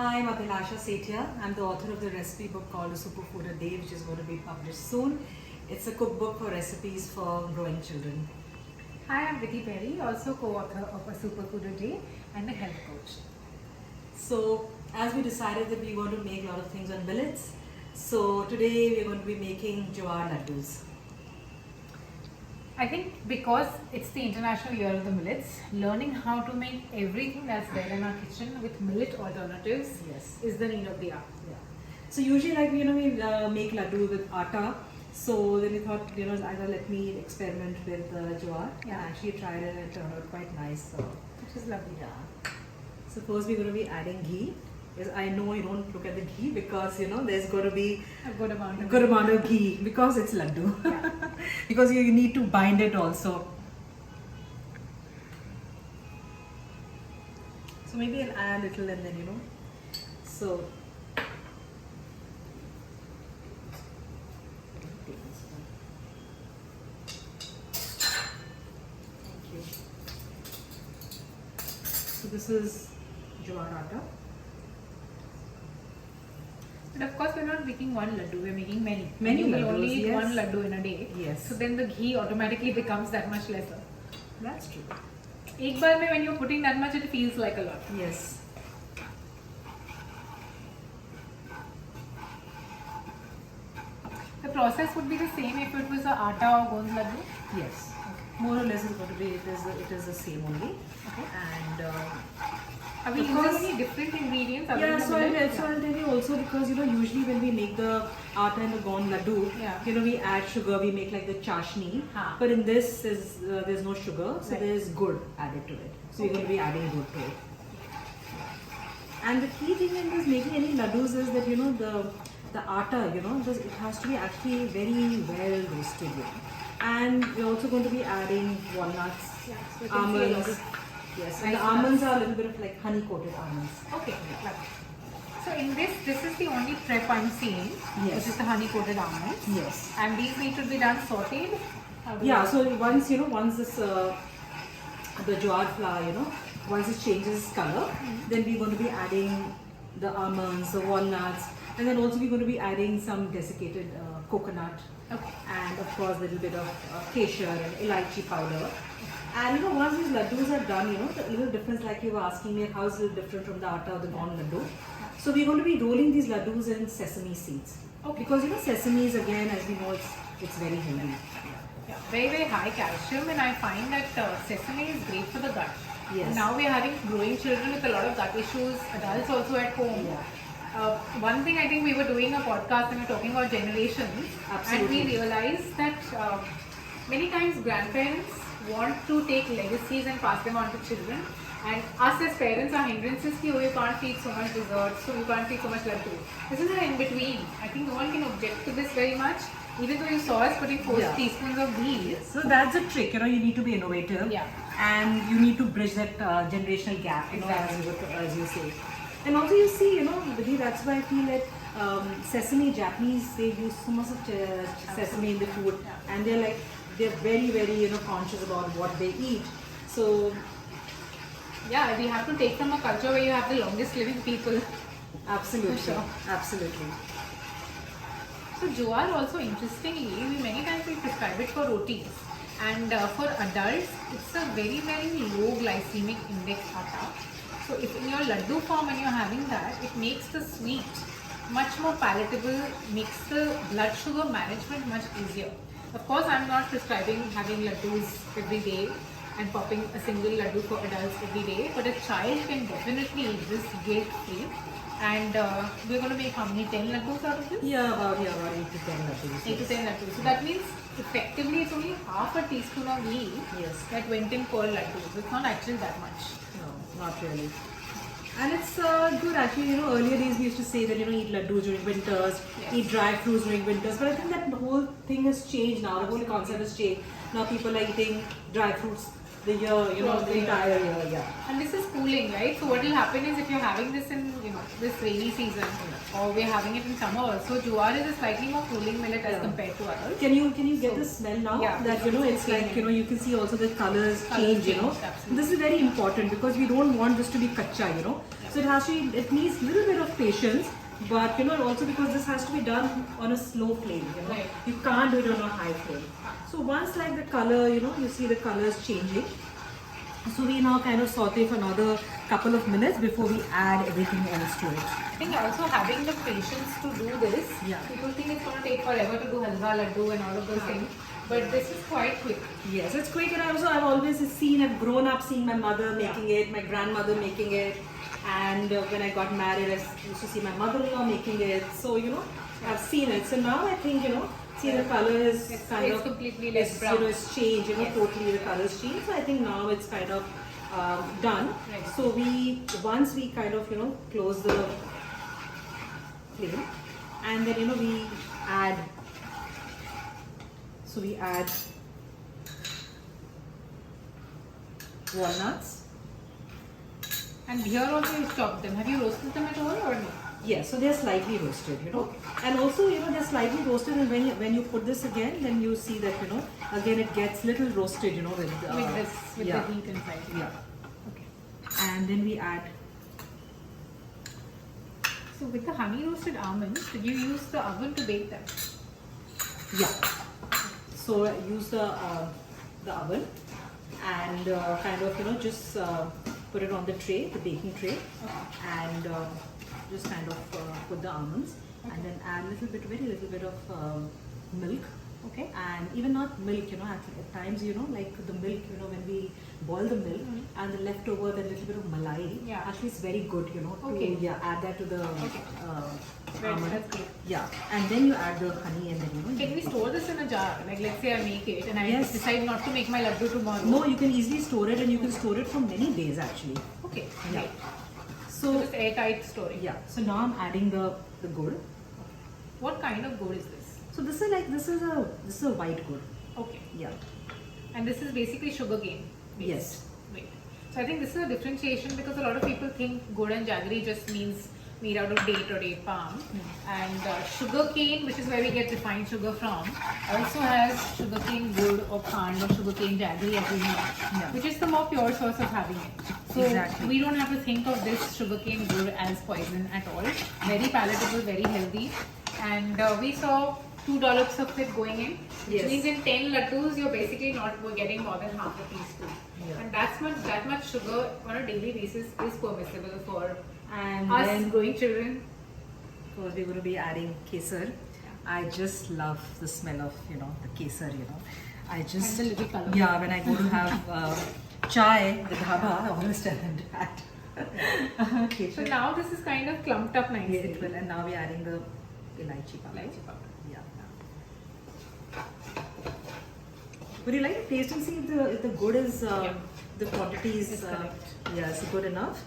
Hi, I'm Abhilasha Sethia. I'm the author of the recipe book called A Superfood a Day, which is going to be published soon. It's a cookbook for recipes for growing children. Hi, I'm Vidhi Beri, also co-author of A Superfood a Day and a health coach. So, as we decided that we want to make a lot of things on millets, so today we're going to be making jowar laddus. I think because it's the International Year of the Millets, learning how to make everything that's there in our kitchen with millet alternatives is the need of the hour. Yeah. So usually, we make laddu with atta. So then we thought, either let me experiment with jowar. Yeah. I actually tried it and it turned out quite nice. So Which is lovely. yeah. So first we're going to be adding ghee. Yes, I know you don't look at the ghee because there's going to be A good amount of ghee because it's laddu. Yeah. Because you need to bind it also. So maybe I'll add a little and then so. Thank you. So this is jowar atta. But of course, we're not making one laddu, we're making many. Many You will laddus, only eat yes. one laddu in a day. Yes. So then the ghee automatically becomes that much lesser. That's true. Ek baar mein when you're putting that much, it feels like a lot. Yes. The process would be the same if it was a atta or gond laddu. Yes. More or less, it's going to be. It is the same only. Okay. And Are we because- using any different ingredients other yeah, than so I'll, millet? so I'll tell you also because usually when we make the atta and the gond laddu, Yeah. we add sugar. We make like the chashni. Ha. But in this there's no sugar, so Right. there's gur added to it. So we're going to be adding gur to it. And the key thing in this making any laddus is that the atta, it has to be actually very well roasted. And we're also going to be adding walnuts, Yeah, so you can see a lot almonds. of Yes, and nice the almonds are a little bit of like honey coated almonds. Okay, lovely. So in this is the only prep I'm seeing, Yes. which is the honey coated almonds. Yes. And these need to be done sauteed. How do Yeah, you- so once this the jowar flour, once it changes color, then we're going to be adding the almonds, the walnuts, and then also we're going to be adding some desiccated coconut, Okay. and of course a little bit of kesher and elaichi powder. And once these laddus are done, the little difference, like you were asking me, how is it different from the atta or the gond laddu? So we're going to be rolling these laddus in sesame seeds. Okay. Because sesame is, again, as we know, it's very healthy. Yeah, very, very high calcium, and I find that sesame is great for the gut. Yes. Now we are having growing children with a lot of gut issues, adults also at home. Yeah. One thing I think we were doing a podcast and we were talking about generations, Absolutely. and we realized that many times grandparents want to take legacies and pass them on to children, and us as parents are hindrances ki, oh, you can't feed so much dessert, so you can't feed so much laddu. This is an in between. I think no one can object to this very much, even though you saw us putting 4 Yeah. teaspoons of ghee. So that's a trick, you need to be innovative. Yeah. And you need to bridge that generational gap, Exactly. as you say. And also you see, Vidhi, that's why I feel that sesame, Japanese, they use so much of sesame in the food. Yeah. And they're very, very, conscious about what they eat. So, Yeah, we have to take from a culture where you have the longest living people. absolutely, For sure. absolutely. So jowar also, interestingly, many times we prescribe it for rotis, and for adults it's a very, very low glycemic index atta. So if in your laddu form when you're having that, it makes the sweet much more palatable, makes the blood sugar management much easier. Of course, I'm not prescribing having laddus every day and popping a single laddu for adults every day, but a child can definitely eat this guilt free. And we're going to make how many? 10 laddus out of this? Yeah, about 8 to 10 laddus. 8 to 10 laddus. So that means effectively it's only half a teaspoon of ghee Yes. that went in per laddu. So it's not actually that much. No, not really. And it's good actually, earlier days we used to say that, eat laddus during winters, Yes. eat dry fruits during winters, but I think that the whole thing has changed now, the whole concept has changed. Now people are eating dry fruits the year, Throughout the the year. entire year, yeah. And this is cooling, right? So what will happen is if you're having this in, this rainy season, or we're having it in summer also. Jowar is a slightly more cooling millet as compared to others. Can you get the smell now? Yeah, That it's like you can see also the colors change. Absolutely. This is very important because we don't want this to be kacha. So it needs little bit of patience. But also because this has to be done on a slow flame, Right. You can't do it on a high flame. So once like the color, you see the colors changing. So we now kind of saute for another couple of minutes before we add everything else to it. I think also having the patience to do this, people think it's going to take forever to do halwa, laddu and all of those things. But this is quite quick. Yes, it's quick, and also I've always I've grown up seeing my mother making it, my grandmother making it. And when I got married, I used to see my mother-in-law making it. So, I've seen it. So now I think, see the color is kind of completely less brown. It's changed, totally the color's changed. So I think now it's kind of done. Right. So once we kind of, close the flame, and then, we add walnuts. And here also you chopped them. Have you roasted them at all or no? Yes, so they're slightly roasted, and also they're slightly roasted, and when you put this again, then you see that again it gets little roasted, with the heat inside. Yeah. Okay. And then we add. So with the honey roasted almonds, did you use the oven to bake them? Yeah. So I use the oven and kind of just put it on the tray, the baking tray, and just kind of put the almonds, and then add very little bit of milk. Okay. And even not milk, at times, like the milk, when we boil the milk and the leftover, the little bit of malai, actually it's very good, Okay. to add that to the almond. That's great. Yeah, and then you add the honey, and then Can we store this in a jar? Like let's say I make it and I decide not to make my laddu tomorrow. No, you can easily store it, and you can store it for many days actually. Okay. Yeah. Great. So just airtight storage. yeah. So now I'm adding the gur. What kind of gur is this? So this is a white gur. Okay. Yeah. And this is basically sugarcane. Yes. Wait. So I think this is a differentiation because a lot of people think gur and jaggery just means made out of date or date palm. And sugarcane, which is where we get refined sugar from, also has sugarcane gur or khand or sugarcane jaggery as we know, which is the more pure source of having it. So we don't have to think of this sugarcane gur as poison at all. Very palatable, very healthy. And we saw 2 dollops of it going in, which means in 10 laddus you're basically not getting more than half a teaspoon. And that much sugar on a daily basis is permissible for us growing children. Of course, we're going to be adding kesar. I just love the smell of the kesar. I just And the little color. Yeah, when I go to have chai, the dhaba, I always tell them to add kesar. So now this is kind of clumped up nicely. Yeah, it will, and now we're adding the elaichi powder. Yeah. Would you like to taste and see if the good is the quantity is good enough?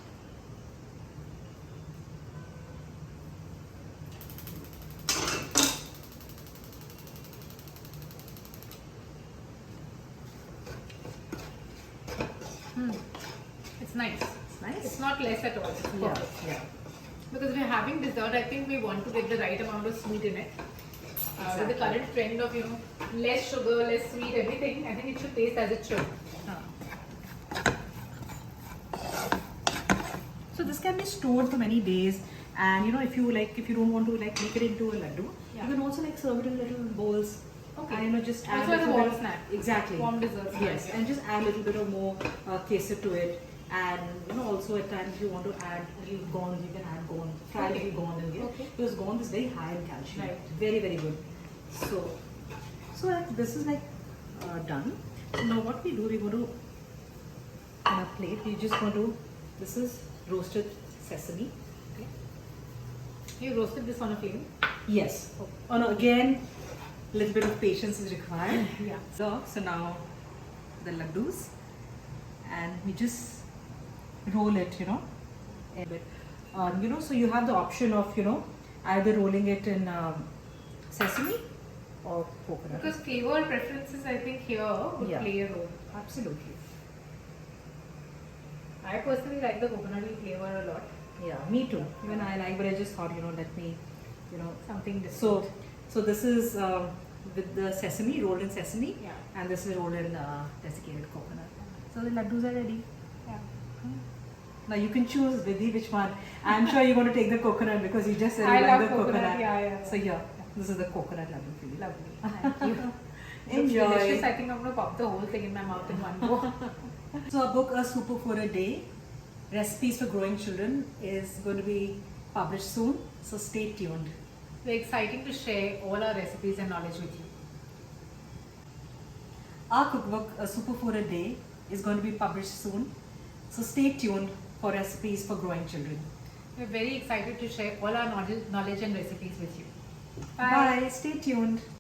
It's nice. It's nice. It's not less at all. It's perfect. Yeah. Because we're having dessert, I think we want to get the right amount of sweet in it. With the current trend of less sugar, less sweet, everything, I think it should taste as it should. So this can be stored for many days, and if you don't want to make it into a laddu, you can also serve it in little bowls. Okay. And just add also as a warm snack. Exactly. Warm dessert snack. Yes, and just add a little bit of more kesar to it. And also at times if you want to add a little gond, you can add gond, fry a little gond in here. Because gond is very high in calcium. Right. Very, very good. So this is done. So now what we do, we go to on a plate. We just want to. This is roasted sesame. Okay. You roasted this on a flame? Yes. Again, little bit of patience is required. Yeah. So now the laddus, and we just roll it, a bit. So you have the option of either rolling it in sesame or coconut. Because flavor preferences, I think here would play a role. Absolutely. I personally like the coconutty flavor a lot. Yeah, me too. Even I like, but I just thought, let me, Something different. So this is with the sesame, rolled in sesame, Yeah. and this is rolled in desiccated coconut. So the laddus are ready. Yeah. Now you can choose, Vidhi, which one. I'm sure you're going to take the coconut because you just said you I like love the coconut. Yeah. So here, this is the coconut laddu for you. Lovely. Thank you. Looks Enjoy. delicious. I think I'm going to pop the whole thing in my mouth in one go. So our book, A Superfood a Day, Recipes for Growing Children, is going to be published soon. So stay tuned. We're excited to share all our recipes and knowledge with you. Our cookbook, A Superfood a Day, is going to be published soon. So stay tuned for recipes for growing children. We're very excited to share all our knowledge and recipes with you. Bye. Stay tuned.